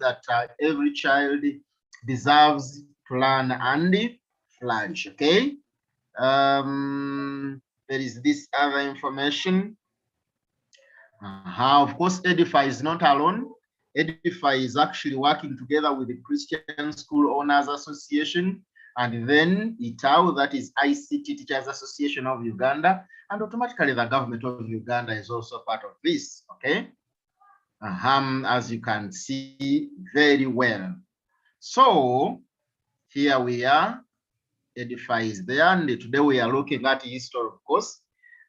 that every child deserves to learn and flourish. Okay. There is this other information. Of course, Edify is not alone. Edify is actually working together with the Christian School Owners Association, and then ITAU, that is ICT Teachers Association of Uganda, and automatically the government of Uganda is also part of this. Okay, as you can see very well. So here we are. Edify is there, and today we are looking at history, of course,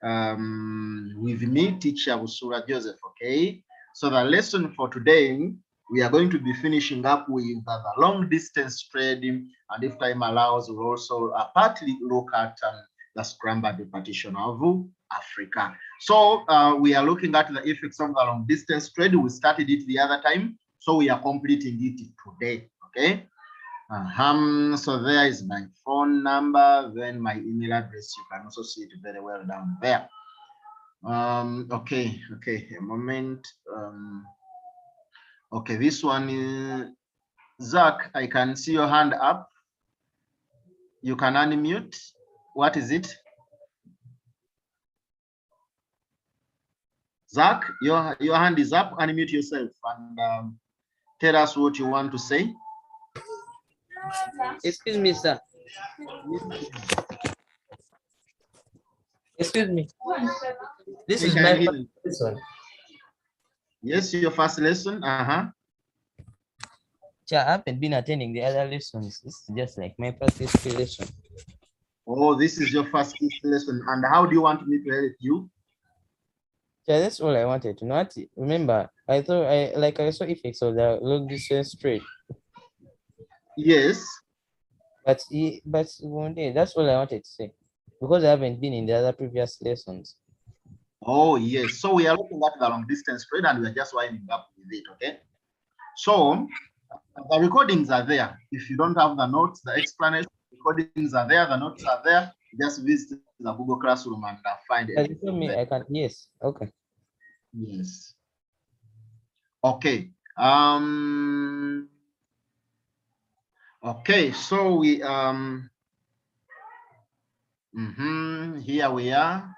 with me, Teacher Busuulwa Joseph. Okay, so the lesson for today, we are going to be finishing up with the long distance trade, and if time allows, we'll also partly look at the scrambled partition of Africa. So we are looking at the effects of the long distance trade. We started it the other time, so we are completing it today. Okay. So there is my phone number, then my email address. You can also see it very well down there. Okay, a moment. Okay, this one is Zach. I can see your hand up. You can unmute. What is it? Zach, your hand is up. Unmute yourself and tell us what you want to say. Excuse me, sir. Excuse me. This is my first lesson. Yes, your first lesson. I haven't been attending the other lessons. This is just like my first lesson. Oh, this is your first lesson. And how do you want me to help you? Yeah, that's all I wanted to know. Remember, I thought I saw effects of the long distance trade. Yes. But one day, that's all I wanted to say, because I haven't been in the other previous lessons. Oh, yes. So we are looking at the long distance trade and we are just winding up with it, okay? So the recordings are there. If you don't have the notes, the explanation, recordings are there, the notes are there. Just visit the Google Classroom and find it. You told me I can, yes, okay. Yes. Okay. Okay, so we here we are.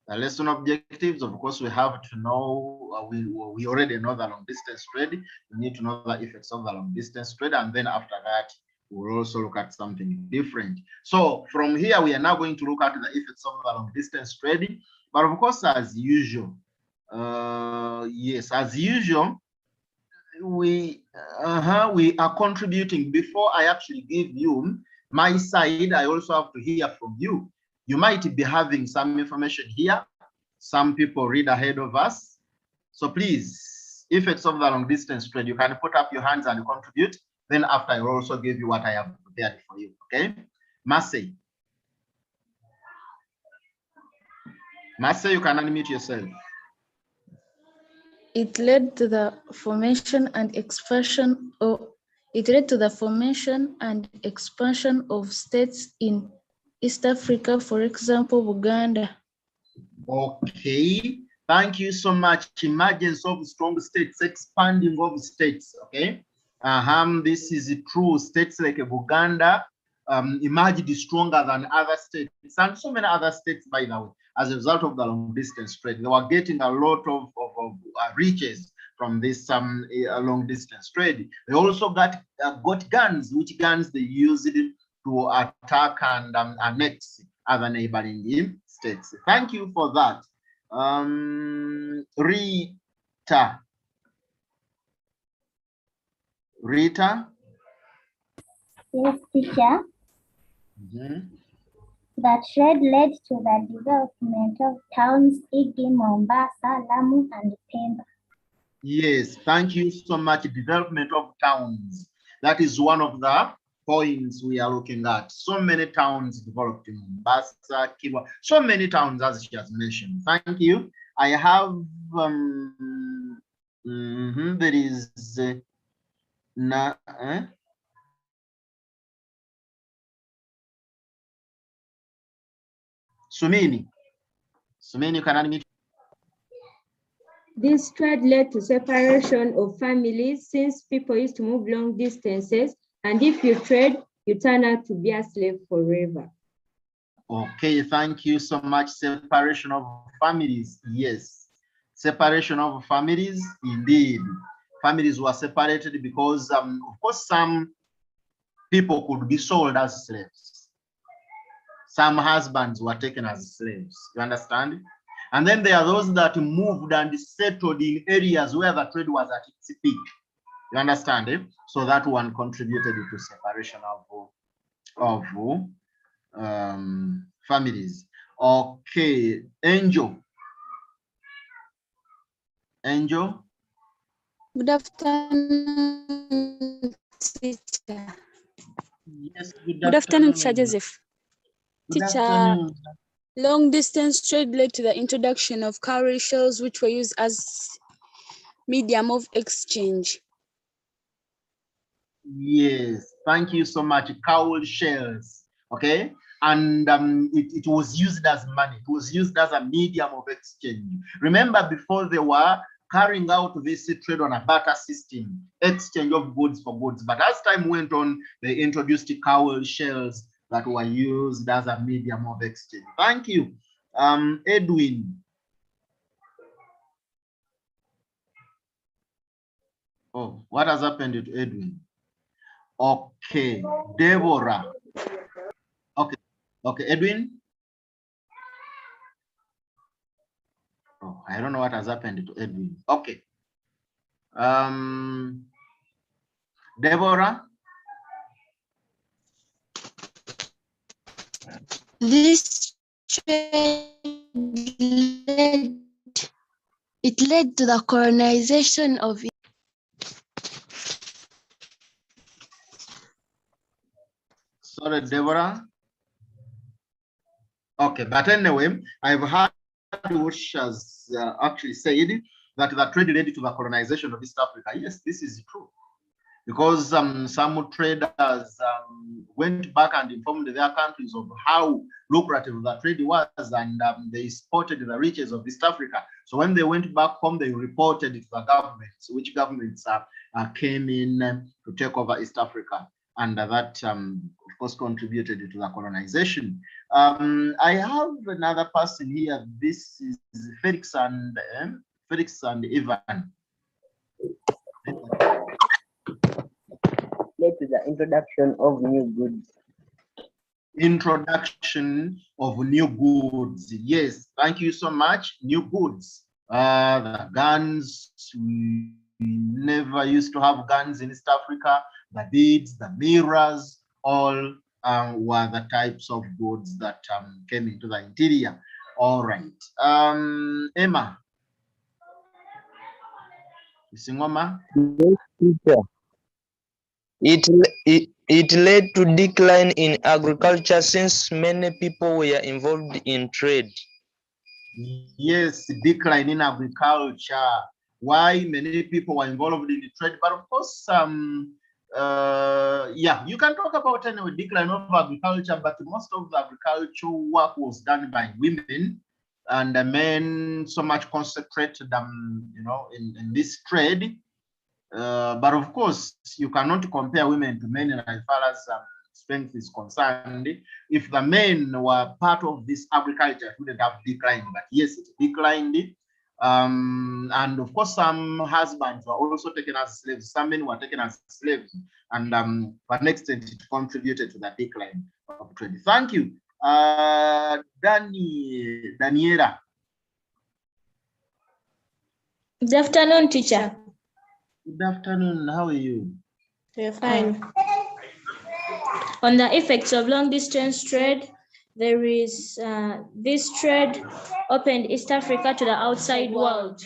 The lesson objectives, of course, we have to know, we already know the long distance trade. We need to know the effects of the long distance trade, and then after that, we'll also look at something different. So from here, we are now going to look at the effects of the long distance trade. But of course, as usual, yes, as usual, we are contributing. Before I actually give you my side, I also have to hear from you. You might be having some information here. Some people read ahead of us. So please, effects of the long distance trade, you can put up your hands and contribute. Then after, I will also give you what I have prepared for you, okay? Marseille, you can unmute yourself. It led to the formation and expansion of states in East Africa, for example, Uganda. Okay, thank you so much. Emergence of strong states, expanding of states. Okay, this is true. States like Uganda emerged stronger than other states, and so many other states, by the way, as a result of the long distance trade. They were getting a lot of riches from this long distance trade. They also got guns, which guns they used to attack and annex other neighboring states. Thank you for that. Rita? Yes, teacher. That trade led to the development of towns Igi, Mombasa, Lamu, and Pemba. Yes, thank you so much. Development of towns. That is one of the points we are looking at. So many towns developed in Mombasa, Kiwa, so many towns as she has mentioned. Thank you. I have, there is, Sumini, you can unmute. This trade led to separation of families since people used to move long distances, and if you trade, you turn out to be a slave forever. Okay, thank you so much. Separation of families, yes. Separation of families, indeed. Families were separated because, of course, some people could be sold as slaves. Some husbands were taken as slaves, you understand? And then there are those that moved and settled in areas where the trade was at its peak. You understand? So that one contributed to separation of families. Okay, Angel. Angel. Good afternoon, teacher. Yes, Good afternoon, Teacher Joseph. Good Teacher, afternoon. long distance trade led to the introduction of cowrie shells, which were used as medium of exchange. Yes, thank you so much. Cowrie shells, okay? And it was used as money. It was used as a medium of exchange. Remember, before they were carrying out this trade on a barter system, exchange of goods for goods. But as time went on, they introduced cowrie shells that were used as a medium of exchange. Thank you. Edwin. Oh, what has happened to Edwin? Okay, Deborah. Okay, Edwin. Oh, I don't know what has happened to Edwin. Okay. Deborah. This trade led to the colonization of Sorry, Deborah. Okay, but anyway, I've heard what she has actually said, that the trade led to the colonization of East Africa. Yes, this is true. Because some traders went back and informed their countries of how lucrative the trade was, and they spotted the riches of East Africa. So when they went back home, they reported it to the governments, which governments came in to take over East Africa. And that, of course, contributed to the colonization. I have another person here. This is Felix and Ivan. Led to the introduction of new goods. Introduction of new goods. Yes, thank you so much. New goods. The guns, we never used to have guns in East Africa. The beads, the mirrors, all were the types of goods that came into the interior. All right. Emma. Isingoma. Yes, teacher. It led to decline in agriculture since many people were involved in trade. Yes, decline in agriculture. Why many people were involved in the trade, but of course, yeah, you can talk about anyway decline of agriculture, but most of the agricultural work was done by women, and the men so much concentrated, in this trade. But of course, you cannot compare women to men as far as strength is concerned. If the men were part of this agriculture, it wouldn't have declined. But yes, it declined. And of course, some husbands were also taken as slaves. Some men were taken as slaves. And to an extent, it contributed to the decline of trade. Thank you. Daniela. Good afternoon, teacher. Good afternoon. How are you? We're fine. On the effects of long distance trade, there is this trade opened East Africa to the outside world.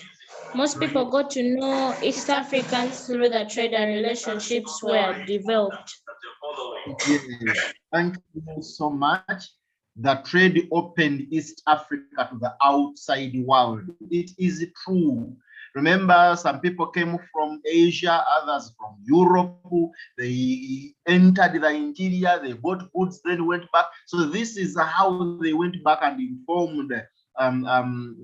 Most people got to know East Africans through the trade, and relationships were developed. Yes, thank you so much. The trade opened East Africa to the outside world. It is true. Remember, some people came from Asia, others from Europe. They entered the interior, they bought goods, then went back. So this is how they went back and informed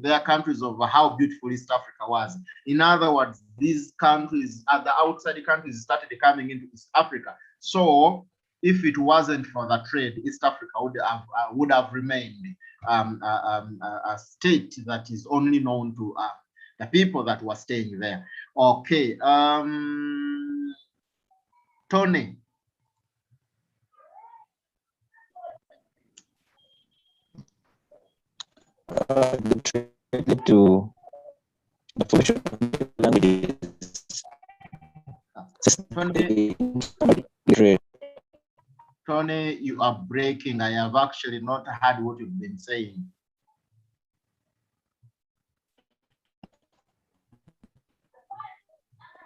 their countries of how beautiful East Africa was. In other words, these countries, the outside countries, started coming into East Africa. So if it wasn't for the trade, East Africa would have remained a state that is only known to the people that were staying there. Okay, Tony. To the formation of languages. Tony, you are breaking. I have actually not heard what you've been saying.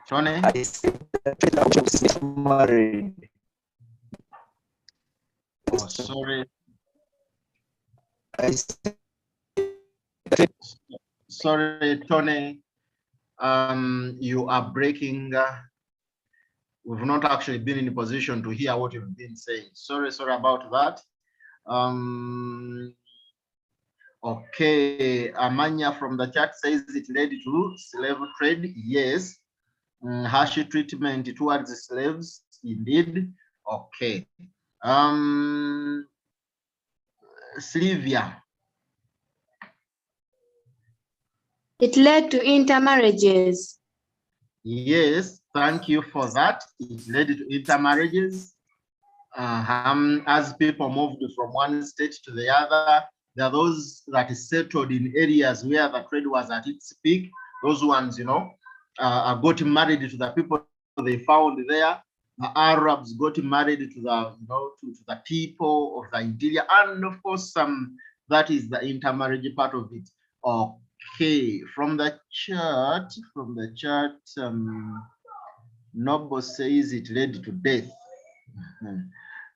Tony? I said that married. Oh, sorry. I said sorry, Tony. You are breaking. We've not actually been in a position to hear what you've been saying. Sorry about that. Okay, Amanya from the chat says it led to slave trade. Yes. Harsh treatment towards the slaves, indeed. Okay. Sylvia. It led to intermarriages. Yes, thank you for that. It led to intermarriages. As people moved from one state to the other, there are those that settled in areas where the trade was at its peak. Those ones, you know, got married to the people they found there. The Arabs got married to the, you know, to the people of the interior, and of course, that is the intermarriage part of it. Okay, from the chart, Noble says it led to death.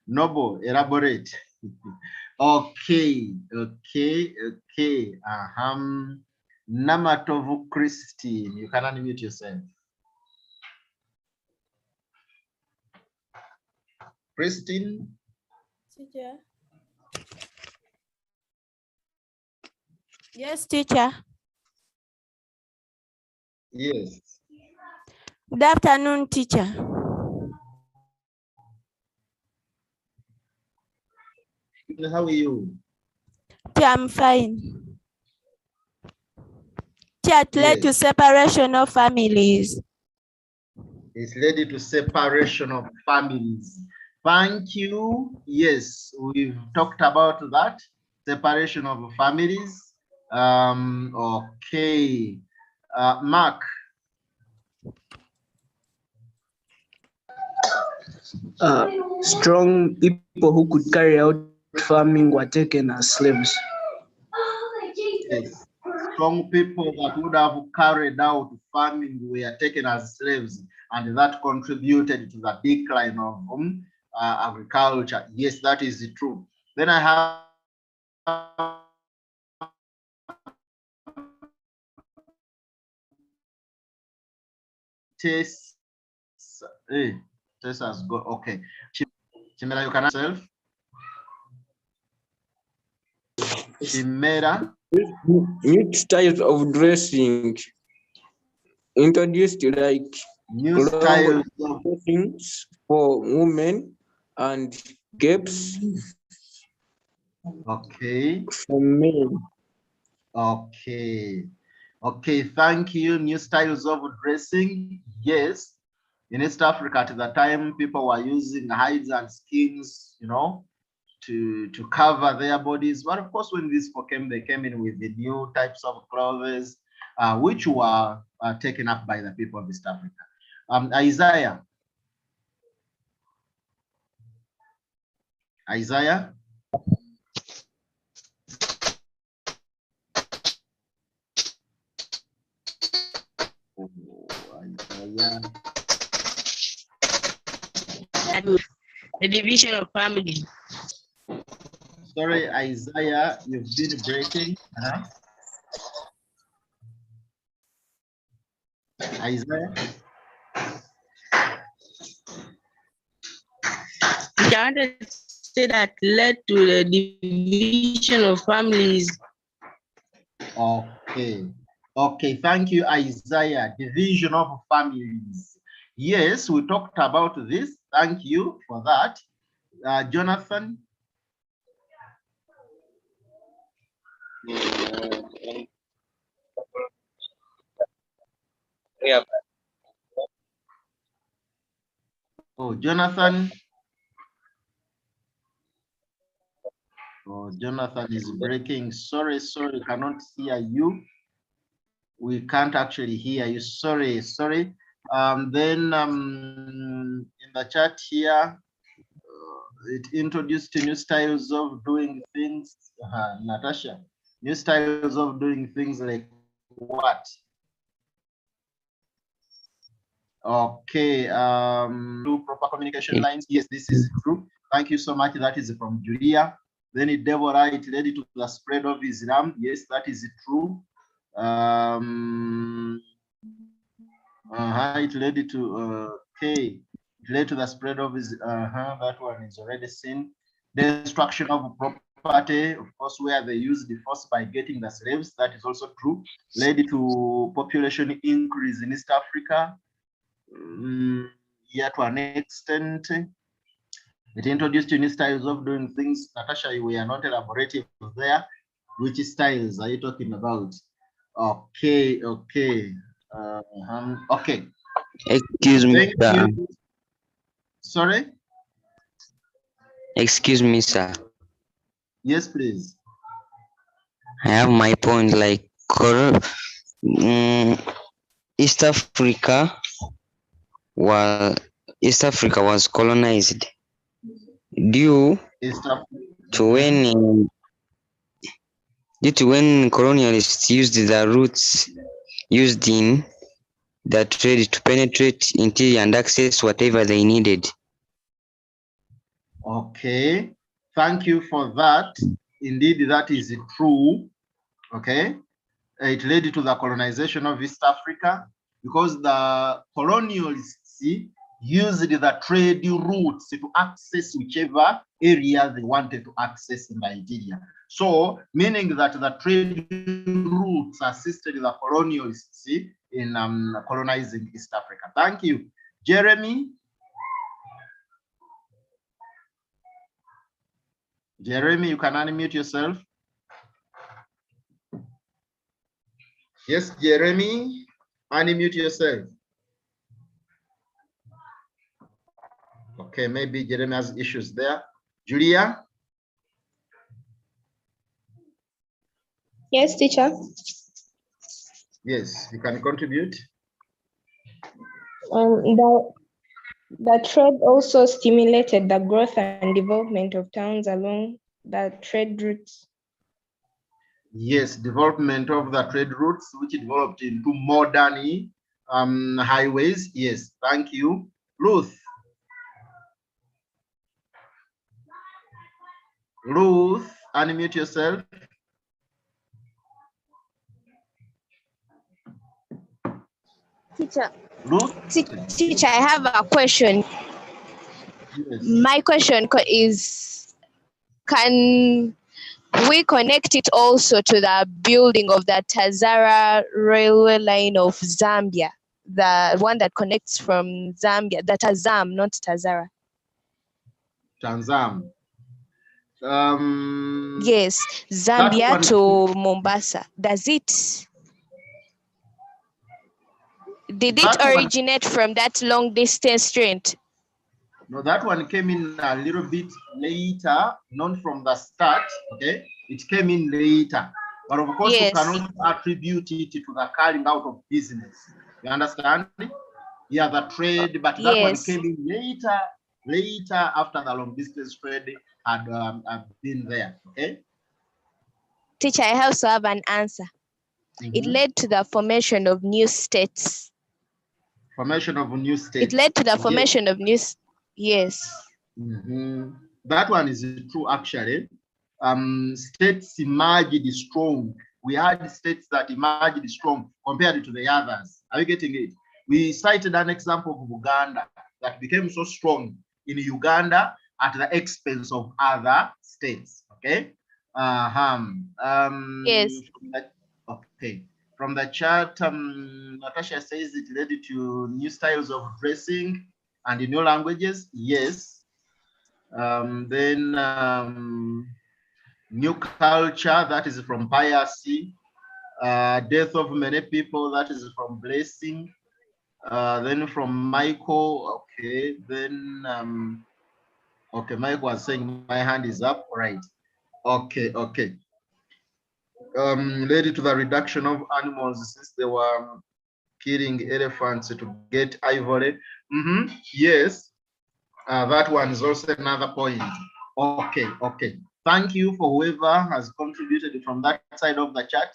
Noble, elaborate. Okay. Namatovu Christine, you can unmute yourself. Christine? Teacher. Yes, teacher. Yes. Good afternoon, teacher. How are you? I'm fine. It led to separation of families. It's led to separation of families. Thank you. Yes, we've talked about that. Separation of families. Okay. Mark. Strong people who could carry out farming were taken as slaves. Yes. Strong people that would have carried out farming were taken as slaves, and that contributed to the decline of agriculture. Yes, that is true. Then I have Tess. Tess has got, okay. Chimera, you can yourself. Chimera. New styles of dressing introduced, like new styles of dressings for women and capes. Okay. For men. Okay. Okay, thank you. New styles of dressing. Yes. In East Africa at the time, people were using hides and skins, you know, to cover their bodies. But of course, when these people came, they came in with the new types of clothes, which were taken up by the people of East Africa. Isaiah. Isaiah. Isaiah. The division of family. Sorry, Isaiah, you've been breaking. Isaiah. I wanted to say that led to the division of families. Okay. Okay, thank you, Isaiah. Division of families. Yes, we talked about this. Thank you for that. Jonathan? Yeah. Oh, Jonathan? Oh, Jonathan is breaking. Sorry, cannot hear you. We can't actually hear you. Sorry. Then in the chat here, it introduced new styles of doing things. Natasha, new styles of doing things like what? Okay, do proper communication lines. Yes, this is true. Thank you so much. That is from Julia. Then Deborah, it led to the spread of Islam. Yes, that is true. It led to okay. It led to the spread of that one is already seen. Destruction of property, of course, where they used the force by getting the slaves. That is also true. Led to population increase in East Africa. Yeah, to an extent. It introduced new styles of doing things. Natasha, we are not elaborative there. Which styles are you talking about? Okay. Okay. Excuse me, sir. Sorry? Excuse me, sir. Yes, please. I have my point. Like, East Africa was colonized due to when colonialists used the routes used in the trade to penetrate interior and access whatever they needed. Okay, thank you for that. Indeed, that is true. Okay, it led to the colonization of East Africa because the colonialists used the trade routes to access whichever area they wanted to access in Nigeria. So, meaning that the trade routes assisted the colonialists in colonizing East Africa. Thank you. Jeremy? Jeremy, you can unmute yourself. Yes, Jeremy, unmute yourself. Okay, maybe Jeremy has issues there. Julia? Yes, teacher. Yes, you can contribute. The trade also stimulated the growth and development of towns along the trade routes. Yes, development of the trade routes, which developed into modern highways. Yes, thank you. Ruth, unmute yourself. Teacher, Ruth? Teacher, I have a question. Yes. My question is, can we connect it also to the building of the Tazara railway line of Zambia, the one that connects from Zambia, the Tazam, not Tazara? Tanzam. Yes, Zambia to Mombasa. Does it? Did it originate from that long distance train? No, that one came in a little bit later, not from the start. Okay, it came in later, but of course you cannot attribute it to the carrying out of business. You understand? Yeah, the trade, but that one came in later after the long distance trade had been there. Okay. Teacher, I also have an answer. It led to the formation of new states. Formation of new states. It led to the formation of new. Yes. That one is true, actually. States emerged strong. We had states that emerged strong compared to the others. Are you getting it? We cited an example of Uganda that became so strong in Uganda at the expense of other states. Okay. Yes. Okay. From the chat, Natasha says it led to new styles of dressing and new languages. Yes. Then new culture, that is from piracy. Death of many people, that is from blessing. Then from Michael, okay. Then, okay, Michael was saying my hand is up, all right. Okay, okay. Led to the reduction of animals since they were killing elephants to get ivory. Yes, that one is also another point. Okay, okay. Thank you for whoever has contributed from that side of the chat.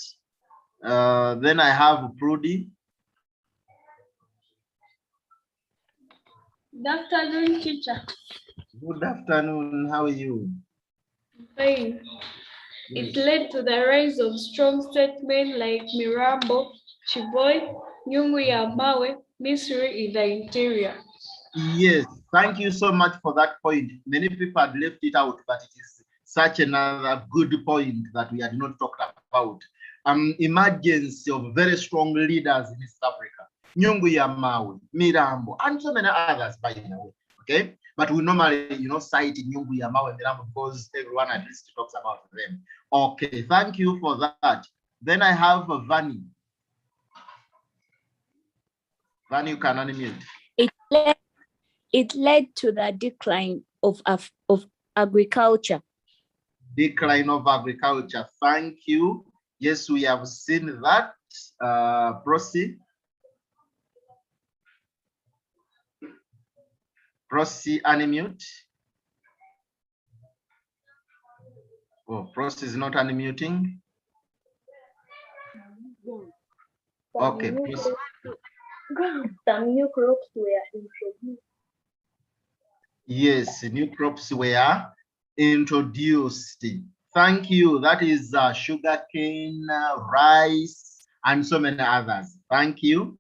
Then I have Prudy. Good afternoon, teacher. Good afternoon. How are you? Fine. It led to the rise of strong statements like Mirambo, Chiboy, Nyungu ya Mawe, Missouri in the interior. Yes, thank you so much for that point. Many people had left it out, but it is such another good point that we had not talked about. Emergence of very strong leaders in East Africa. Nyungu ya Mawe, Mirambo, and so many others, by the way. Okay, but we normally, cite Nyungu ya Mawe and Mirambo because everyone at least talks about them. Okay, thank you for that. Then I have Vani. Vani, you can unmute. It led to the decline of agriculture. Decline of agriculture. Thank you. Yes, we have seen that. Proceed. Proceed, unmute. Oh, Proceed is not unmuting. Okay. Some new crops were introduced. Yes, new crops were introduced. Thank you. That is sugarcane, rice, and so many others. Thank you.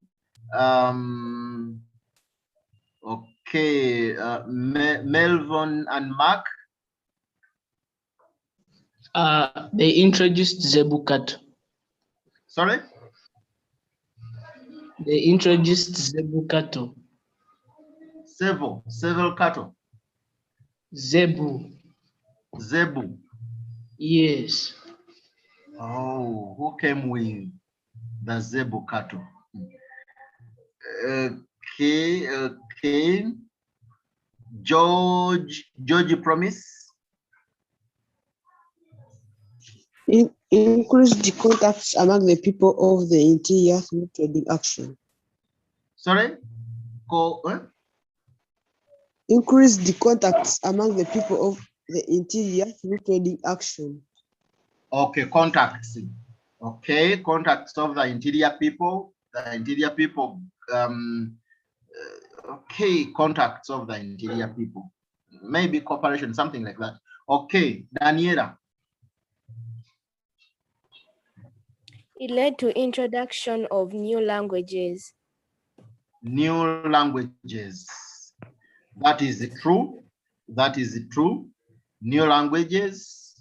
Okay, Melvin and Mark. They introduced Zebukat. Sorry? They introduced Zebukato. Several cattle. Zebu. Zebu. Yes. Oh, who came with the Zebu cattle? Okay, okay. George Promise. Increase the contacts among the people of the interior through trading action. Sorry? Increase the contacts among the people of the interior through trading action. Okay, contacts. Okay, contacts of the interior people. The interior people. Okay, contacts of the interior people. Maybe cooperation, something like that. Okay, Daniela. It led to introduction of new languages. New languages. That is true. That is true. New languages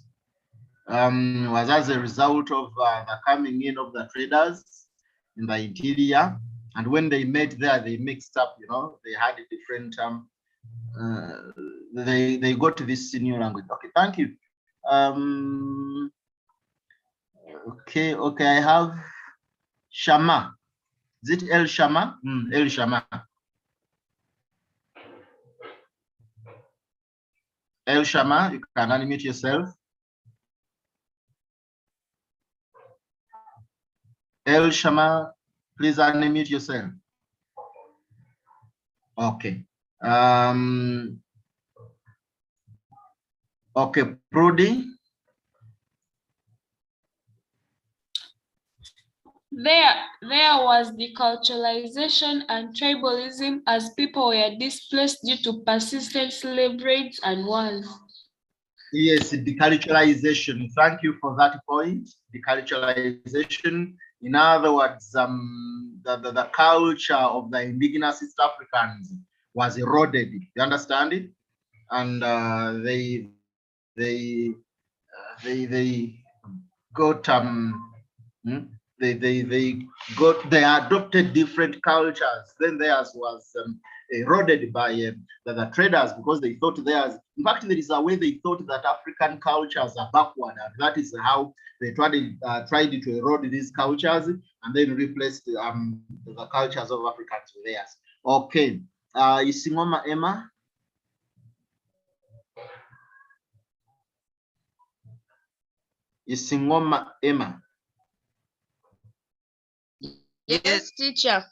was as a result of the coming in of the traders in the interior. And when they met there, they mixed up, they had a different, they got to this new language. Okay, thank you. Okay, I have Shama. Is it El Shama? El Shama. El Shama, you can unmute yourself. El Shama, please unmute yourself. Okay. Okay, Prudy. There was deculturalization and tribalism as people were displaced due to persistent slave raids and wars. Yes, deculturalization. Thank you for that point. Deculturalization. In other words, the culture of the indigenous East Africans was eroded. You understand it? And they got they adopted different cultures. Then theirs was eroded by the traders because they thought theirs. In fact, there is a way they thought that African cultures are backward, and that is how they tried to erode these cultures and then replace the cultures of Africans with theirs. Okay, Isingoma Emma. Isingoma Emma. Yes, teacher.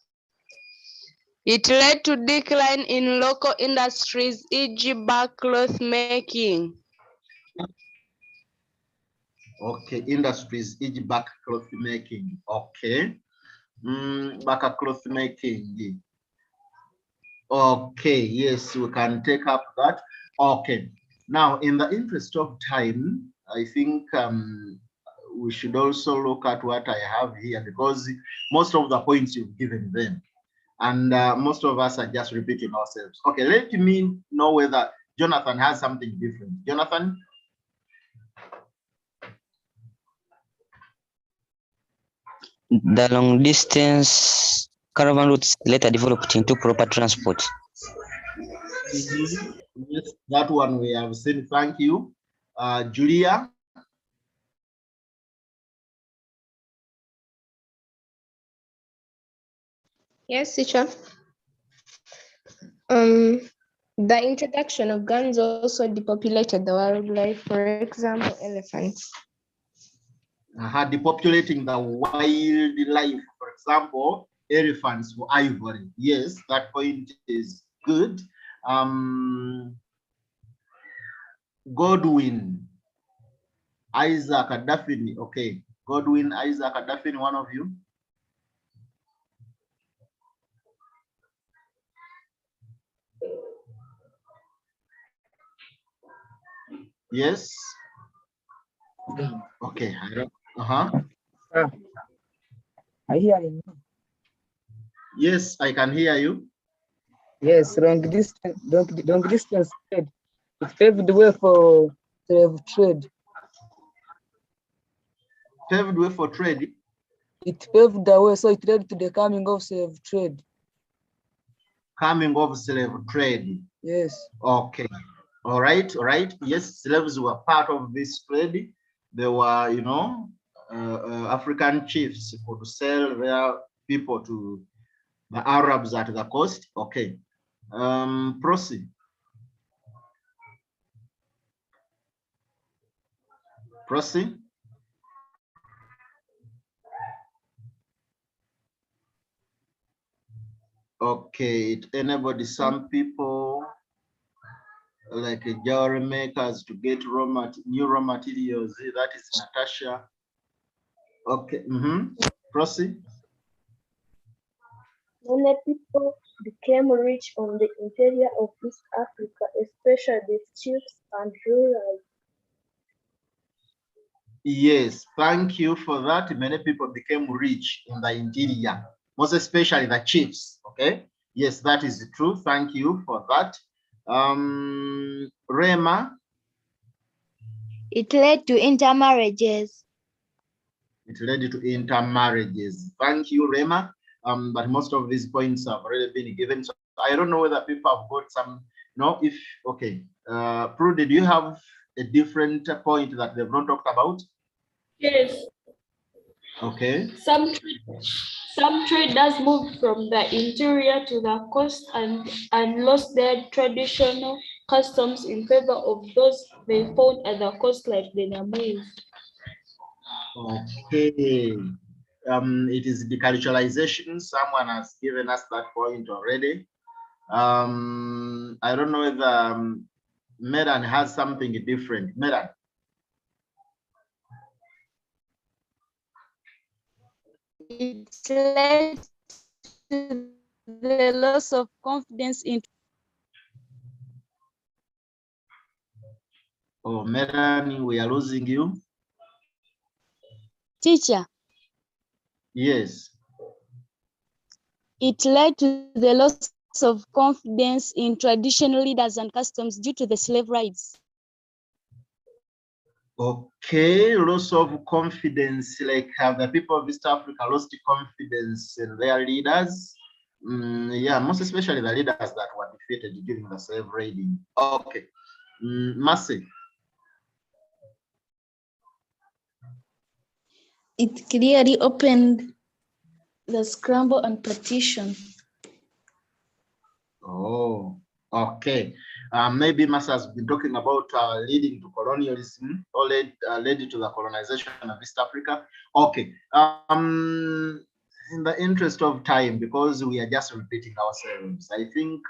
It led to decline in local industries, e.g. back cloth making. Okay, industries, e.g. back cloth making. Okay. Back cloth making. Okay, yes, we can take up that. Okay. Now, in the interest of time, I think we should also look at what I have here, because most of the points you've given them, and most of us are just repeating ourselves. Okay, let me know whether Jonathan has something different. Jonathan? The long distance caravan routes later developed into proper transport. Yes, that one we have seen. Thank you. Julia? Yes, teacher. The introduction of guns also depopulated the wildlife, for example, elephants. Depopulating the wildlife, for example, elephants for ivory. Yes, that point is good. Godwin, Isaac, Daphne. Okay, Godwin, Isaac, Daphne, one of you. Yes. Okay. I hear you. Yes, I can hear you. Yes, long distance trade. It paved the way for slave trade. Paved way for trade. It paved the way, so it led to the coming of slave trade. Coming of slave trade. Yes. Okay. All right. All right. Yes, slaves were part of this trade. They were, you know, African chiefs could sell their people to the Arabs at the coast. Okay. Proceed. Proceed. Okay, it enabled some people like jewelry makers to get new raw materials. That is Natasha. Okay. Proceed. Many people became rich on the interior of East Africa, especially chiefs and rurals. Yes, thank you for that. Many people became rich in the interior, most especially the chiefs. Okay. Yes, that is true. Thank you for that. Rema. It led to intermarriages. It led to intermarriages. Thank you, Rema. But most of these points have already been given. So I don't know whether people have got some, okay. Prue, did you have a different point that they've not talked about? Yes. Okay. Some traders moved from the interior to the coast and lost their traditional customs in favor of those they found at the coast, like the Namese. Okay. It is deculturalization. Someone has given us that point already. I don't know whether Medan has something different. Medan. It led to the loss of confidence in. Oh, Medan, we are losing you. Teacher. Yes. It led to the loss of confidence in traditional leaders and customs due to the slave rights. Okay, loss of confidence, like the people of East Africa lost confidence in their leaders. Yeah, most especially the leaders that were defeated during the slave raiding. Okay, Mercy. It clearly opened the scramble and partition. Oh, okay. Maybe Mercy has been talking about leading to colonialism or led to the colonization of East Africa. Okay. In the interest of time, because we are just repeating ourselves, I think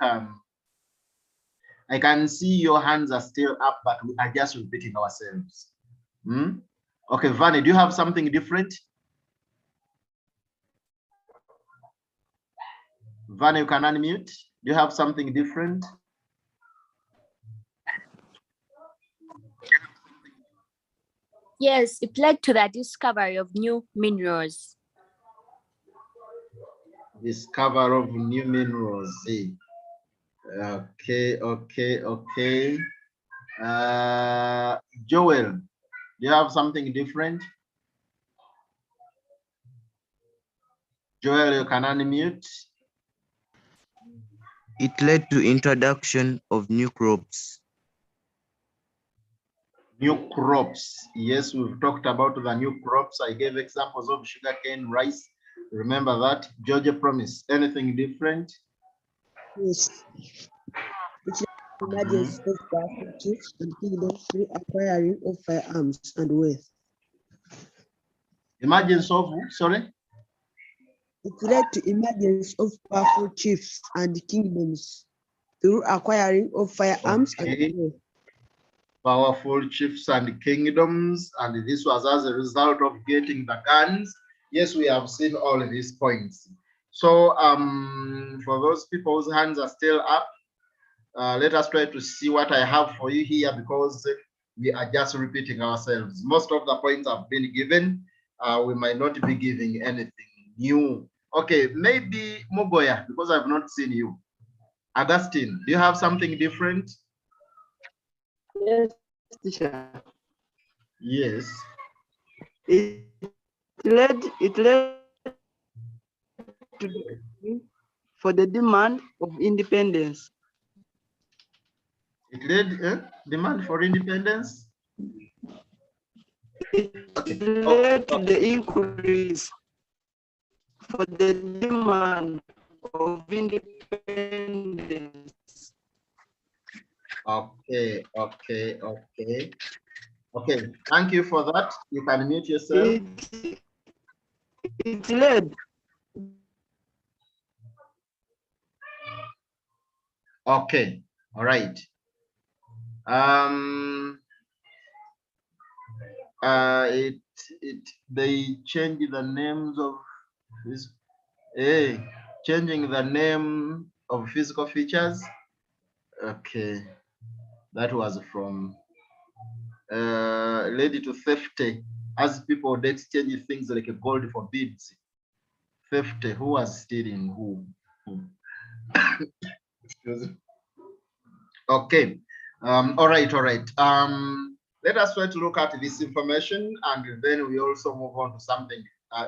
I can see your hands are still up, but we are just repeating ourselves. Okay, Vani, do you have something different? Vani, you can unmute. Do you have something different? Yes, it led to the discovery of new minerals. Discover of new minerals. Okay. Joel, do you have something different? Joel, you can unmute. It led to introduction of new crops. New crops. Yes, we've talked about the new crops. I gave examples of sugarcane, rice. Remember that. Georgia promise. Anything different? Yes. Emergence of powerful chiefs and kingdoms through acquiring of firearms and wealth. Emergence of, sorry? It led to emergence of powerful chiefs and kingdoms through acquiring of firearms and wealth. Powerful chiefs and kingdoms, and this was as a result of getting the guns. Yes, we have seen all of these points. So for those people whose hands are still up, let us try to see what I have for you here, because we are just repeating ourselves. Most of the points have been given. We might not be giving anything new. Okay, maybe Mugoya, because I've not seen you. Augustine, do you have something different? Yes, teacher. Yes. It led to for the demand of independence. It led demand for independence. It led to the increase for the demand of independence. Okay. Thank you for that. You can mute yourself. It led. Okay. All right. They changed the names of this. Changing the name of physical features. Okay. That was from led to theft, as people would exchange things like a gold for beads. Theft, who was stealing who? Okay. All right. Let us try to look at this information, and then we also move on to something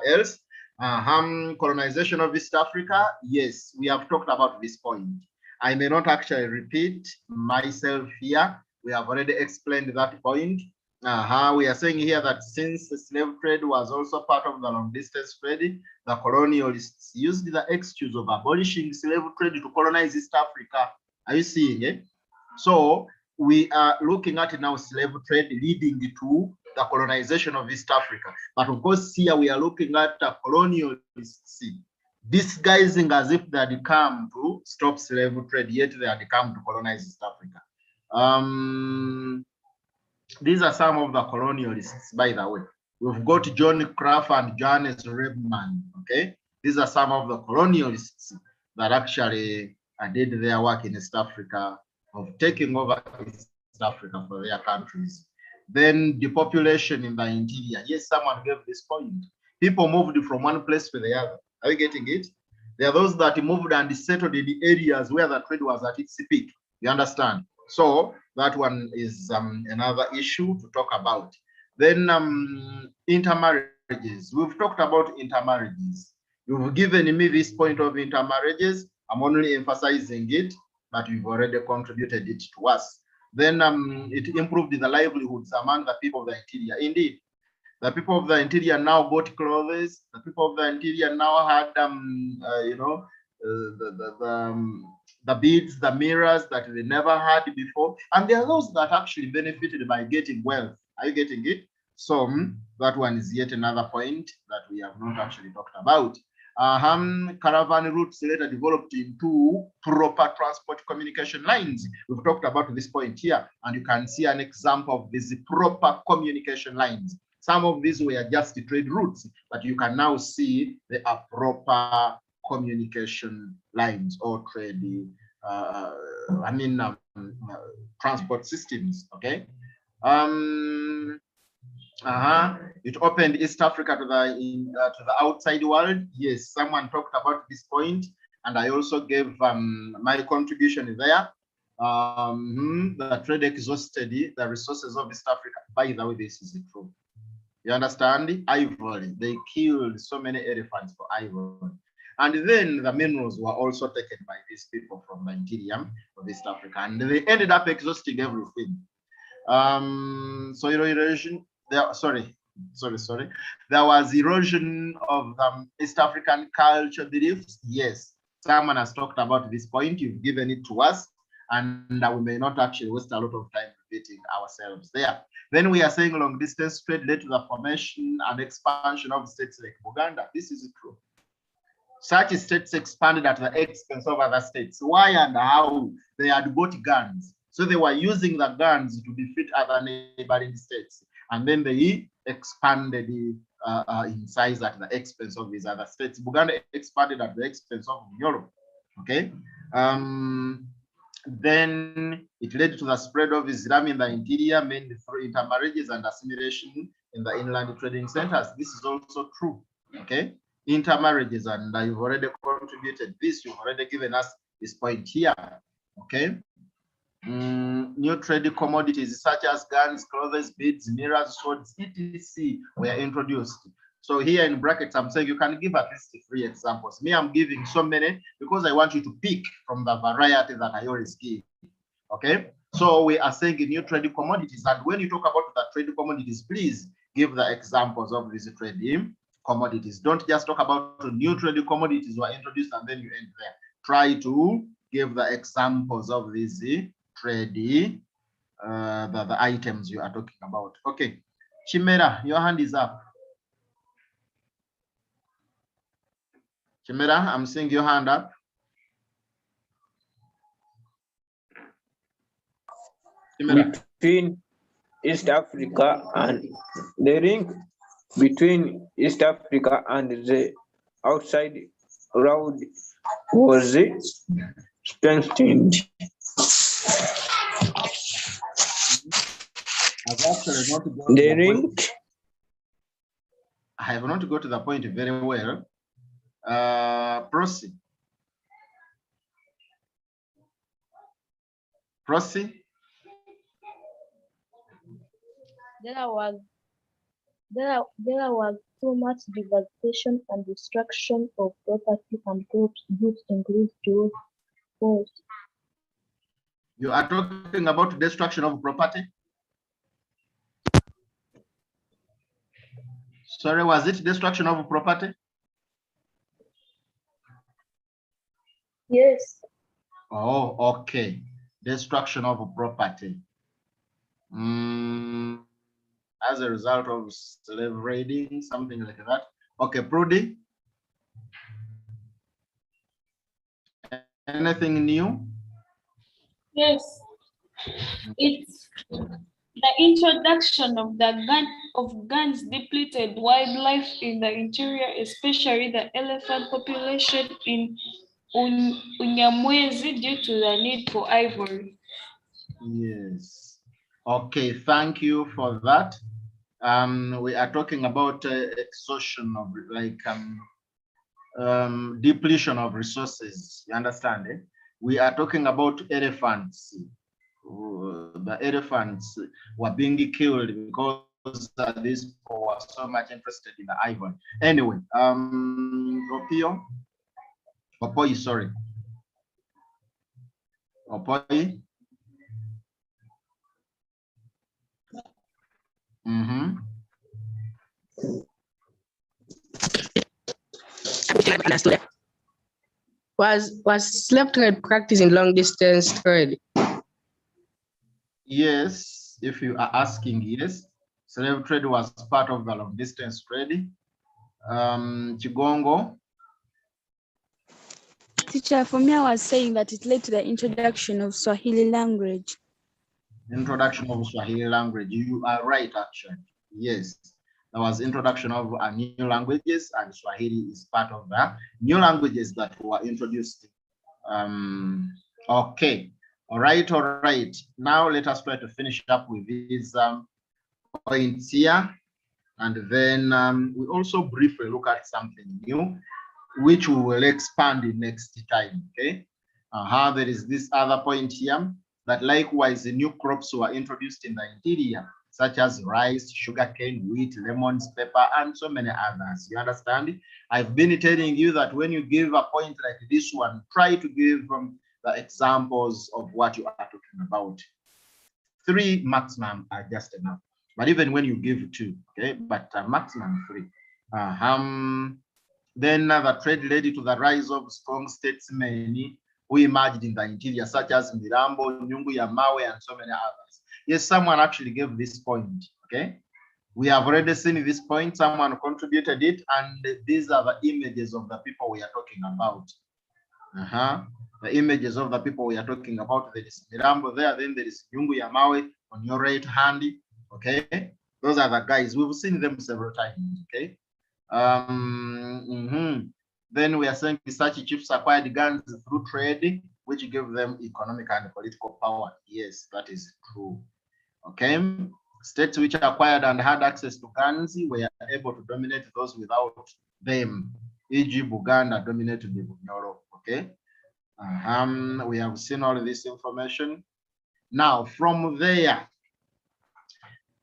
else. Colonization of East Africa. Yes, we have talked about this point. I may not actually repeat myself here. We have already explained that point. We are saying here that since the slave trade was also part of the long distance trade, the colonialists used the excuse of abolishing slave trade to colonize East Africa. Are you seeing it? So we are looking at now slave trade leading to the colonization of East Africa. But of course, here we are looking at the colonialists disguising as if they had come to stop slave trade, yet they had come to colonize East Africa. These are some of the colonialists, by the way. We've got John Craft and Johannes Rebman. Okay, these are some of the colonialists that actually did their work in East Africa, of taking over East Africa for their countries. Then the population in the interior. Yes, someone gave this point. People moved from one place to the other. Are you getting it? There are those that moved and settled in the areas where the trade was at its peak. You understand? So that one is another issue to talk about. Then intermarriages. We've talked about intermarriages. You've given me this point of intermarriages. I'm only emphasizing it, but you've already contributed it to us. Then it improved the livelihoods among the people of the interior. Indeed, the people of the interior now got clothes. The people of the interior now had, the beads, the mirrors that they never had before. And there are those that actually benefited by getting wealth. Are you getting it? So that one is yet another point that we have not actually talked about. Caravan routes later developed into proper transport communication lines. We've talked about this point here, and you can see an example of these proper communication lines. Some of these were just trade routes, but you can now see they are proper communication lines or trade, transport systems. Okay. It opened East Africa to the outside world. Yes, someone talked about this point, and I also gave my contribution there. The trade exhausted the resources of East Africa. By the way, this is true. You understand? Ivory. They killed so many elephants for ivory. And then the minerals were also taken by these people from the interior of East Africa, and they ended up exhausting everything. Soil erosion. There was erosion of East African culture beliefs. Yes, someone has talked about this point. You've given it to us, and we may not actually waste a lot of time repeating ourselves there. Then we are saying long distance trade led to the formation and expansion of states like Uganda. This is true. Such states expanded at the expense of other states. Why and how? They had got guns. So they were using the guns to defeat other neighboring states. And then they expanded in size at the expense of these other states. Uganda expanded at the expense of Europe. Okay. Then it led to the spread of Islam in the interior, mainly through intermarriages and assimilation in the inland trading centers. This is also true. Okay. Intermarriages, and you've already contributed this. You've already given us this point here. Okay. New trade commodities such as guns, clothes, beads, mirrors, swords, etc. were introduced. So here in brackets, I'm saying you can give at least 3 examples. Me, I'm giving so many because I want you to pick from the variety that I always give. Okay. So we are saying new trade commodities, and when you talk about the trade commodities, please give the examples of these trade commodities. Don't just talk about new trade commodities were introduced and then you end there. Try to give the examples of these trade, the items you are talking about. Okay, Chimera, your hand is up. Chimera, I'm seeing your hand up. Chimera. Between East Africa and the link between East Africa and the outside world was strengthened. The link. I have not got to the point very well. Proceed. Proceed. There was too much devastation and destruction of property, and groups increased to force. You are talking about destruction of property? Sorry, was it destruction of property? Yes. Oh, okay. Destruction of property. As a result of slave raiding, something like that. Okay, Prudy. Anything new? Yes. It's the introduction of guns depleted wildlife in the interior, especially the elephant population in Unyamwezi due to the need for ivory. Yes. Okay, thank you for that. We are talking about exhaustion of depletion of resources. You understand? Eh? We are talking about elephants. The elephants were being killed because these people were so much interested in the ivory. Anyway, Opoi, sorry. Opoi. Understood. Was slave trade practiced in long distance trade? Yes, if you are asking, yes. Slave trade was part of the long distance trade. Chigongo. Teacher, for me, I was saying that it led to the introduction of Swahili language. Introduction of Swahili language. You are right, actually. Yes, there was introduction of new languages, and Swahili is part of the new languages that were introduced. Okay, all right. Now let us try to finish up with these points here, and then we also briefly look at something new, which we will expand in next time. Okay, there is this other point here that likewise the new crops were introduced in the interior, such as rice, sugarcane, wheat, lemons, pepper, and so many others. You understand? I've been telling you that when you give a point like this one, try to give the examples of what you are talking about. 3 maximum are just enough. But even when you give 2, okay, but maximum 3. Then the trade led to the rise of strong statesmen who emerged in the interior, such as Mirambo, Nyungu Yamawe, and so many others. Yes, someone actually gave this point, okay? We have already seen this point, someone contributed it, and these are the images of the people we are talking about. The images of the people we are talking about. There is Mirambo there, then there is Nyungu Yamawe on your right hand, okay? Those are the guys, we've seen them several times, okay? Then we are saying such chiefs acquired guns through trade, which gave them economic and political power. Yes, that is true. Okay, states which acquired and had access to guns were able to dominate those without them. E.g., Buganda dominated the Bunyoro. Okay, we have seen all this information. Now, from there,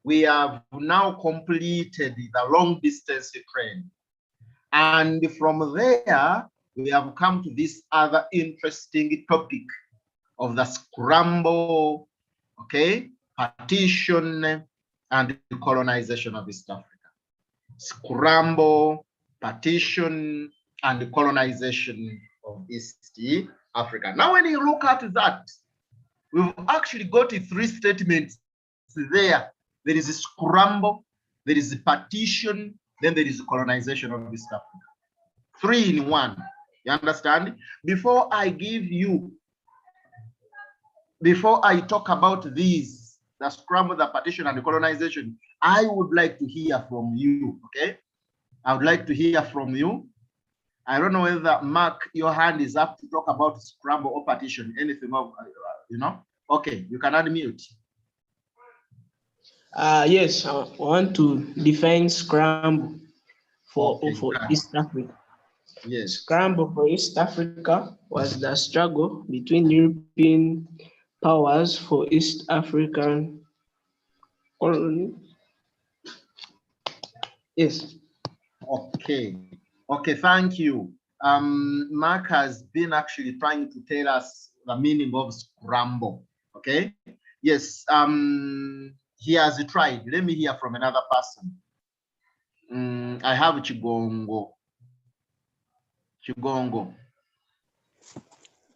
we have now completed the long distance trade. And from there, we have come to this other interesting topic of the scramble, okay, partition and colonization of East Africa. Scramble, partition, and colonization of East Africa. Now, when you look at that, we've actually got 3 statements there. There is a scramble, there is a partition, then there is colonization of East Africa. 3 in 1. You understand? Before I talk about these, the scramble, the partition, and the colonization, I would like to hear from you, okay? I would like to hear from you. I don't know whether, Mark, your hand is up to talk about scramble or partition, anything of, you know? Okay, you can unmute. Yes, I want to define scramble for East Africa. Yes. Scramble for East Africa was the struggle between European powers for East African colony. Yes. Okay. Okay, thank you. Mark has been actually trying to tell us the meaning of scramble. Okay. Yes. He has tried. Let me hear from another person. I have Chigongo.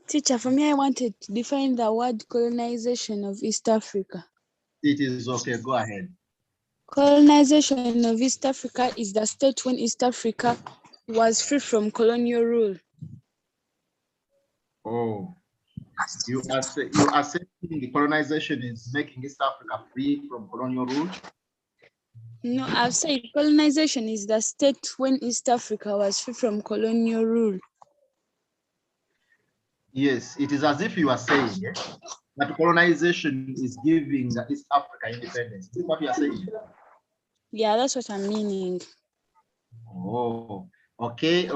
Teacher, for me, I wanted to define the word colonization of East Africa. It is okay. Go ahead. Colonization of East Africa is the state when East Africa was free from colonial rule. Oh. You are saying the colonization is making East Africa free from colonial rule? No, I've said colonization is the state when East Africa was free from colonial rule. Yes, it is as if you are saying that colonization is giving East Africa independence. Is what you are saying? Yeah, that's what I'm meaning. Oh, okay.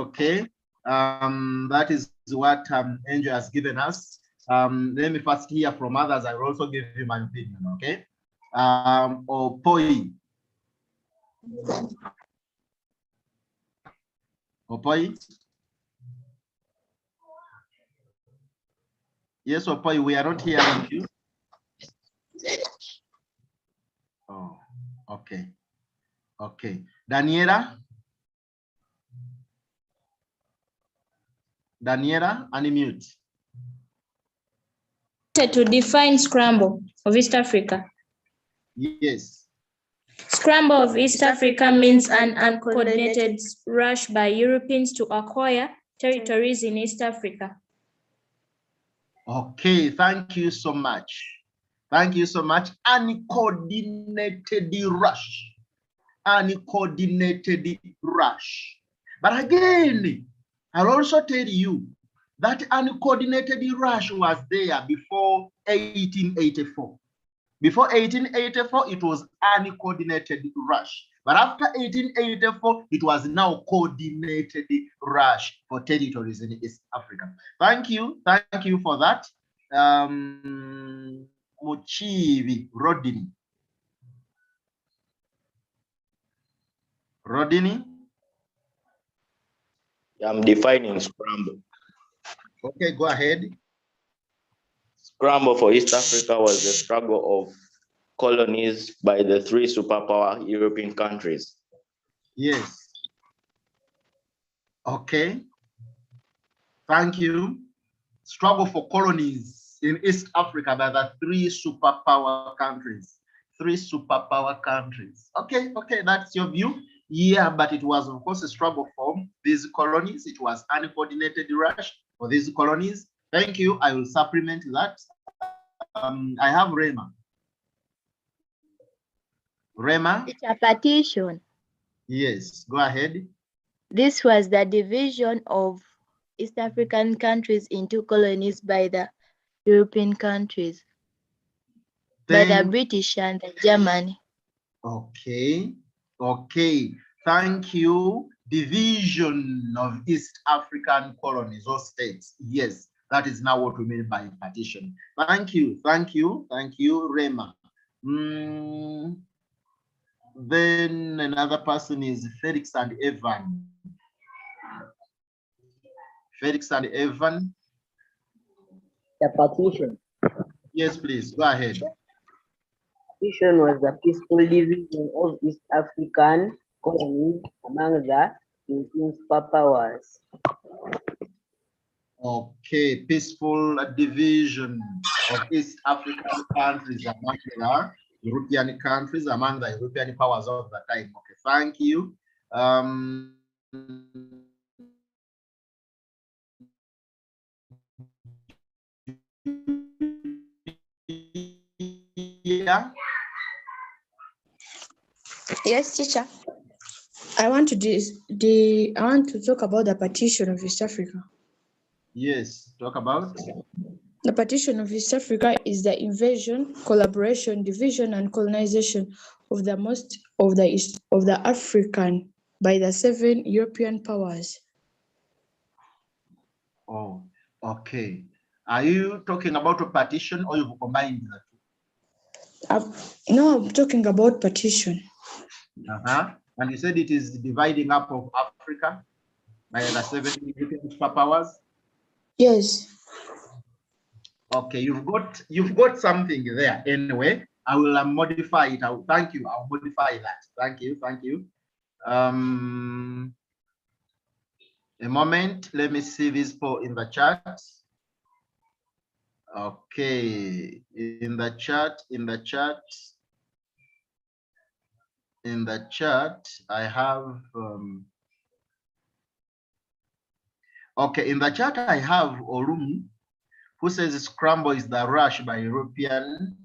That is what Angel has given us. Let me first hear from others. I will also give you my opinion, okay? Opoi. Opoi? Yes, Opoi, we are not hearing you. Oh, okay. Okay. Daniela? Daniela, unmute. To define scramble of East Africa. Yes. Scramble of East Africa means an uncoordinated rush by Europeans to acquire territories in East Africa. Okay, thank you so much. Thank you so much. Uncoordinated rush. Uncoordinated rush. But again, I'll also tell you that uncoordinated rush was there before 1884. Before 1884, it was uncoordinated rush. But after 1884, it was now coordinated rush for territories in East Africa. Thank you for that. Muchivi Rodini. Rodini? I'm defining scramble. Okay, go ahead. Scramble for East Africa was the struggle of colonies by the three superpower European countries. Yes. Okay. Thank you. Struggle for colonies in East Africa by the three superpower countries. Three superpower countries. Okay, that's your view. Yeah, but it was, of course, a struggle for these colonies. It was uncoordinated rush for these colonies. Thank you. I will supplement that. I have Rema. Rema? It's a partition. Yes, go ahead. This was the division of East African countries into colonies by the European countries, by the British and the Germany. Okay. Thank you. Division of East African colonies or states. Yes, that is now what we mean by partition. Thank you, Rema. Then another person is Felix and Evan. Felix and Evan. The partition. Yes, please, go ahead. Partition was the peaceful division of East African colonies among the European superpowers. Okay, peaceful division of East African countries among the European countries, among the European powers of the time. Okay, thank you. Yeah. Yes, teacher. I want to talk about the partition of East Africa. Yes, talk about. The partition of East Africa is the invasion, collaboration, division, and colonization of the most of the African by the 7 European powers. Oh, okay. Are you talking about a partition or you've combined the two? No, I'm talking about partition. And you said it is dividing up of Africa by the 7 European superpowers? Yes. Okay, you've got something there. Anyway, I will modify it. Thank you. I'll modify that. Thank you. A moment. Let me see this poll in the chat. Okay, in the chat, I have. Okay, in the chat I have Olumi, who says scramble is the rush by European,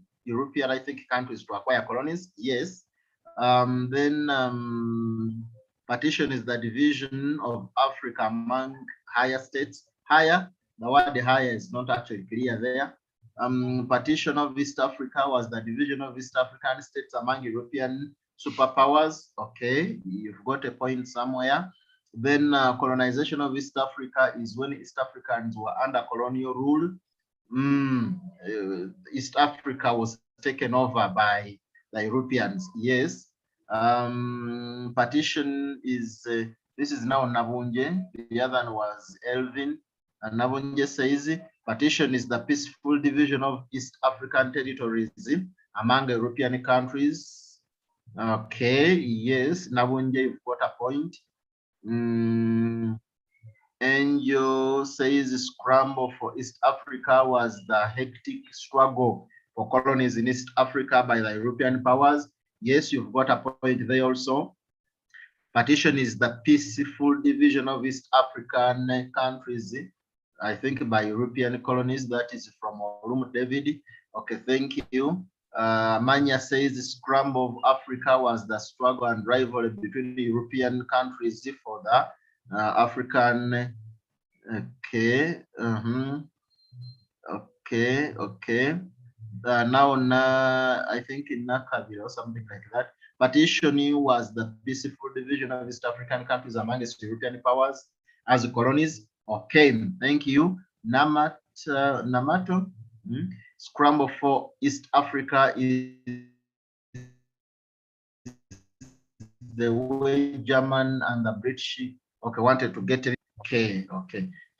I think, countries to acquire colonies. Yes. Then partition is the division of Africa among higher states. Higher, the word higher is not actually clear there. Partition of East Africa was the division of East African states among European superpowers. Okay, you've got a point somewhere. Then colonization of East Africa is when East Africans were under colonial rule. East Africa was taken over by the Europeans. Yes. Partition is, this is now Navunje. The other one was Elvin. And Navunje says, partition is the peaceful division of East African territories among European countries. Okay, yes, Navunje, you've got a point. Angel says scramble for East Africa was the hectic struggle for colonies in East Africa by the European powers. Yes, you've got a point there also. Partition is the peaceful division of East African countries, I think by European colonies. That is from Olum David. Okay, thank you. Manya says scramble of Africa was the struggle and rivalry between the European countries for the African. Okay. Okay. Now, I think in Nakabi or something like that. Partitioning was the peaceful division of East African countries amongst European powers as colonies. Okay, thank you. Namato. Scramble for East Africa is the way German and the British wanted to get it. Okay.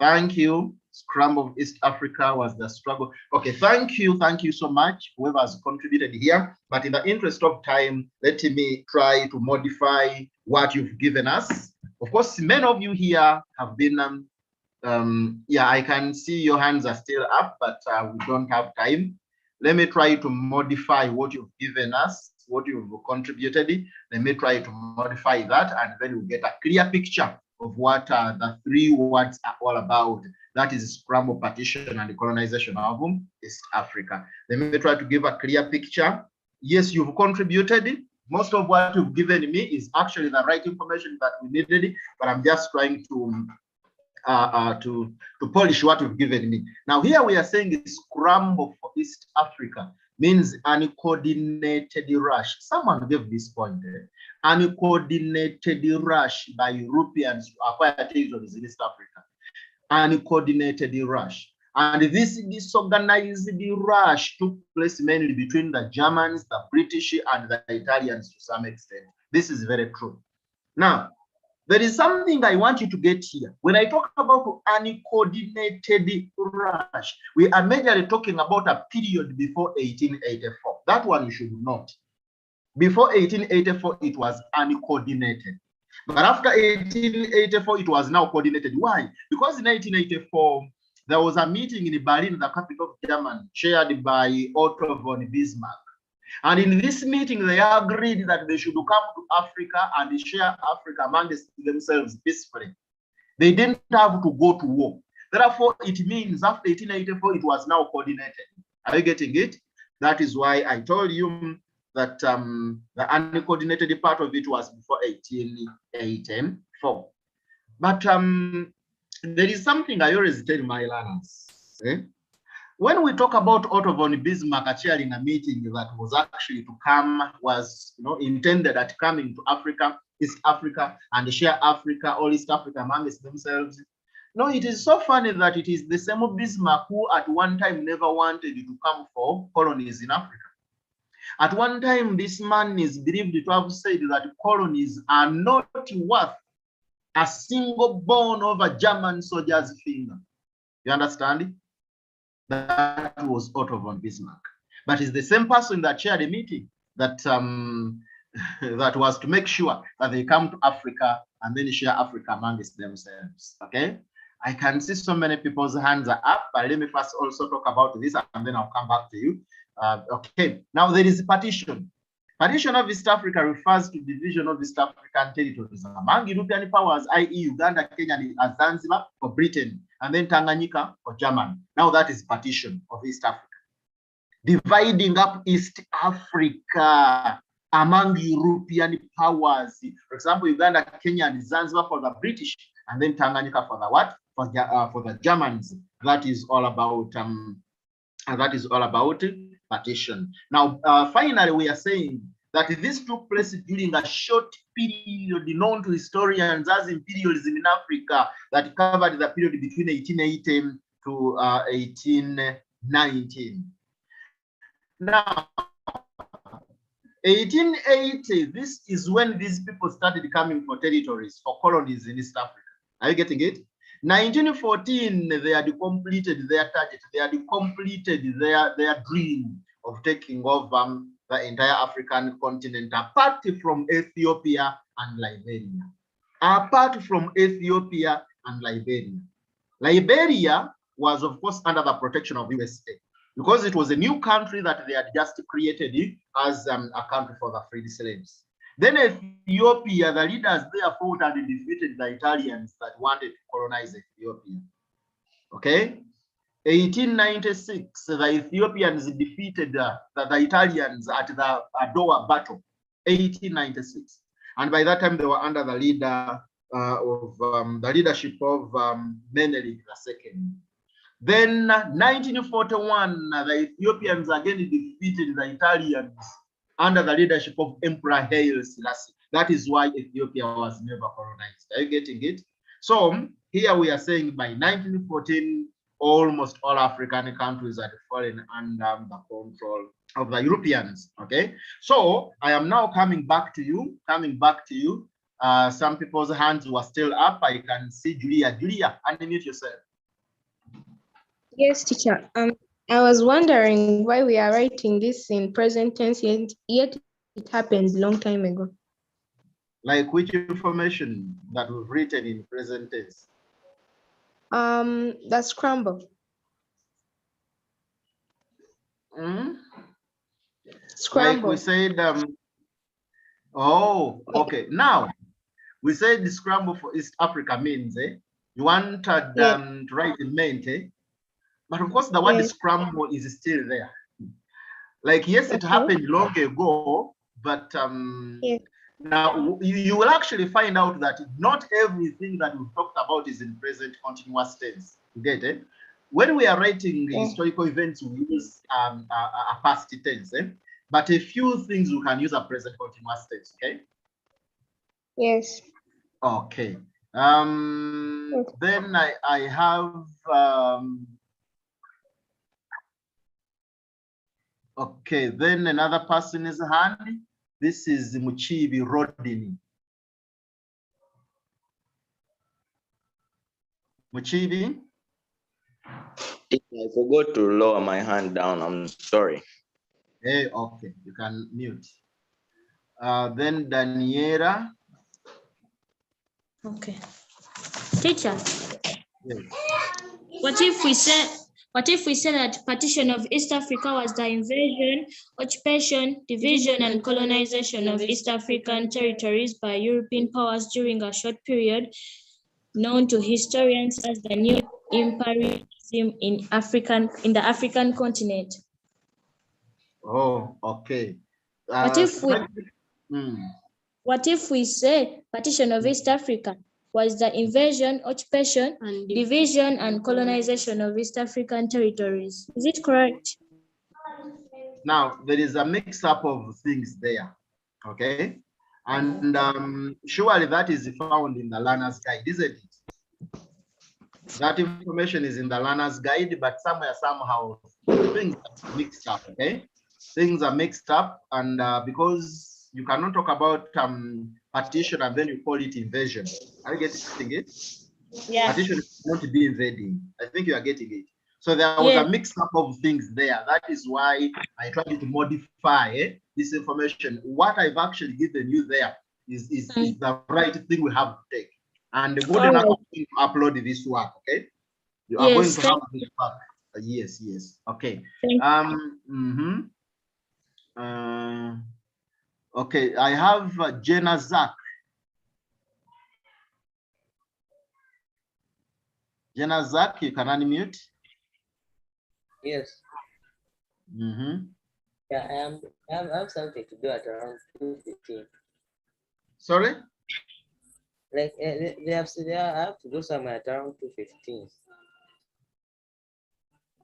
Thank you. Scramble of East Africa was the struggle. Okay, thank you so much, whoever has contributed here. But in the interest of time, let me try to modify what you've given us. Of course, many of you here have been, I can see your hands are still up, but we don't have time. Let me try to modify what you've given us, what you've contributed. Let me try to modify that, and then we'll get a clear picture of what the three words are all about. That is scramble, partition, and the colonization of East Africa. Let me try to give a clear picture. Yes, you've contributed. Most of what you've given me is actually the right information that we needed, but I'm just trying to polish what you've given me. Now here we are saying scramble for East Africa means uncoordinated rush. Someone gave this point. Uncoordinated rush by Europeans to acquire territories in East Africa. Uncoordinated rush. And this disorganized rush took place mainly between the Germans, the British, and the Italians to some extent. This is very true. Now, there is something I want you to get here. When I talk about uncoordinated rush, we are majorly talking about a period before 1884. That one you should note. Before 1884, it was uncoordinated. But after 1884, it was now coordinated. Why? Because in 1884, there was a meeting in Berlin, the capital of Germany, chaired by Otto von Bismarck. And in this meeting, they agreed that they should come to Africa and share Africa amongst themselves peacefully. They didn't have to go to war. Therefore, it means after 1884, it was now coordinated. Are you getting it? That is why I told you that the uncoordinated part of it was before 1884. But there is something I always tell my learners. When we talk about Otto von Bismarck chairing a meeting that was actually to come, was intended at coming to Africa, East Africa, and share Africa, all East Africa amongst themselves. No, it is so funny that it is the same Bismarck who at one time never wanted to come for colonies in Africa. At one time, this man is believed to have said that colonies are not worth a single bone of a German soldier's finger. You understand? That was Otto von Bismarck. But it's the same person that chaired a meeting that that was to make sure that they come to Africa and then share Africa amongst themselves. Okay? I can see so many people's hands are up, but let me first also talk about this and then I'll come back to you. Okay, now there is partition. Partition of East Africa refers to division of East African territories among European powers, i.e. Uganda, Kenya, and Zanzibar for Britain, and then Tanganyika for Germany. Now that is partition of East Africa. Dividing up East Africa among European powers. For example, Uganda, Kenya, and Zanzibar for the British, and then Tanganyika for the what? For the Germans. That is all about partition. Now, finally, we are saying that this took place during a short period known to historians as imperialism in Africa that covered the period between 1880 to 1819. Now, 1880, this is when these people started coming for territories, for colonies in East Africa. Are you getting it? 1914, they had completed their target. They had completed their dream of taking over the entire African continent, apart from Ethiopia and Liberia. Apart from Ethiopia and Liberia. Liberia was, of course, under the protection of USA, because it was a new country that they had just created as a country for the freed slaves. Then Ethiopia, the leaders there fought and defeated the Italians that wanted to colonize Ethiopia. Okay? 1896, the Ethiopians defeated the Italians at the Adowa battle, 1896. And by that time, they were under the leader the leadership of Menelik II. Then 1941, the Ethiopians again defeated the Italians under the leadership of Emperor Haile Selassie. That is why Ethiopia was never colonized. Are you getting it? So here we are saying by 1914, almost all African countries had fallen under the control of the Europeans. Okay, so I am now coming back to you. Some people's hands were still up. I can see Julia. Julia, unmute yourself. Yes, teacher. I was wondering why we are writing this in present tense, yet it happened a long time ago. Like which information that we've written in present tense? The scramble. Like Scramble. we said, oh, okay. Now, we said the scramble for East Africa means, you wanted to write it meant, but of course the word scramble is still there. Like, yes, it happened long ago, but now you will actually find out that not everything that we've talked about is in present continuous tense. You get it? When we are writing historical events, we use a past tense, but a few things we can use a present continuous tense, okay? Yes. Okay. Then I have okay, then another person is hand. This is Muchibi Rodini. Muchibi? I forgot to lower my hand down. I'm sorry. Hey, okay, you can mute. Then Daniela. Okay. Teacher. Yes. What if we say that partition of East Africa was the invasion, occupation, division, and colonization of East African territories by European powers during a short period, known to historians as the new imperialism in the African continent? Oh, okay. What if we say partition of East Africa was the invasion, occupation, division, and colonization of East African territories? Is it correct? Now, there is a mix-up of things there, okay? And surely that is found in the learner's guide, isn't it? That information is in the learner's guide, but somewhere, somehow, things are mixed up, okay? Things are mixed up, and because you cannot talk about partition and then you call it invasion. Are you getting it? Yeah. Partition is not to be invading. I think you are getting it. So there was a mix-up of things there. That is why I tried to modify this information. What I've actually given you there is the right thing we have to take. And good enough to upload this work, okay? You are going to have this work. Yes, yes. Okay. Okay, I have Jenna Zach. Jenna Zach, you can unmute. Yes. Yeah, I have something to do at around 2:15. Sorry? Like I have to do something at around 2:15.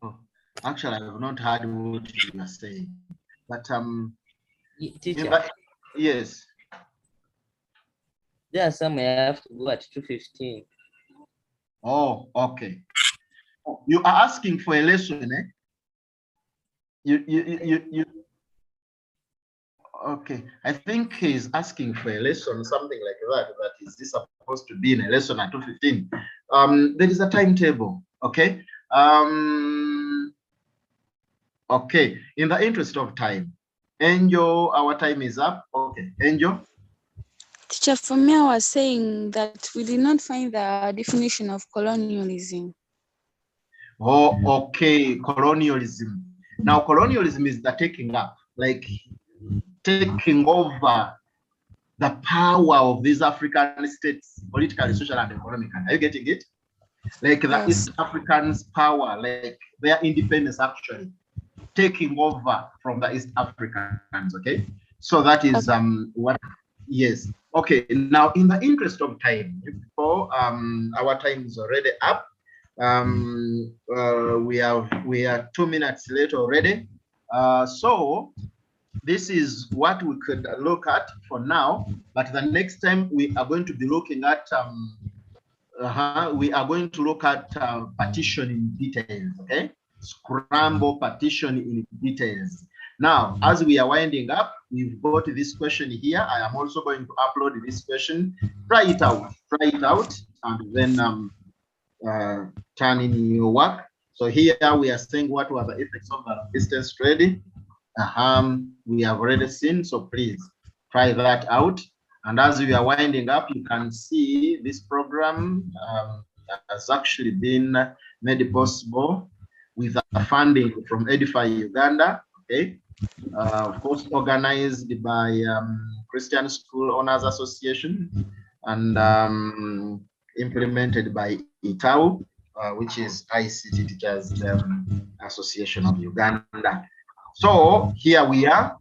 Oh, actually, I have not heard what you are saying, but teacher. Yes. There are some I have to go at 2:15. Oh, okay. You are asking for a lesson, eh? You Okay, I think he's asking for a lesson, something like that. That is this supposed to be in a lesson at 2:15? There is a timetable, okay? Okay, in the interest of time, Angel, our time is up. Okay, Angel. Teacher, for me, I was saying that we did not find the definition of colonialism. Oh, okay, colonialism. Now, colonialism is the taking up, like taking over the power of these African states, politically, social, and economically. Are you getting it? Like the East Africans' power, like their independence actually taking over from the East Africans, okay? So that is what, yes. Okay, now in the interest of time, before our time is already up, we are 2 minutes late already. So this is what we could look at for now, but the next time we are going to be looking at partition in details, okay? Scramble partition in details. Now, as we are winding up, we've got this question here. I am also going to upload this question. Try it out, and then turn in your work. So here we are saying what were the effects of the distance trade. We have already seen, so please try that out. And as we are winding up, you can see this program has actually been made possible with funding from Edify Uganda, okay? Of course, organized by Christian School Owners Association and implemented by ITAU, which is ICT Teachers Association of Uganda. So here we are.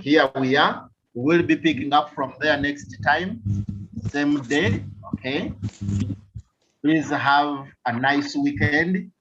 Here we are. We will be picking up from there next time, same day, okay? Please have a nice weekend.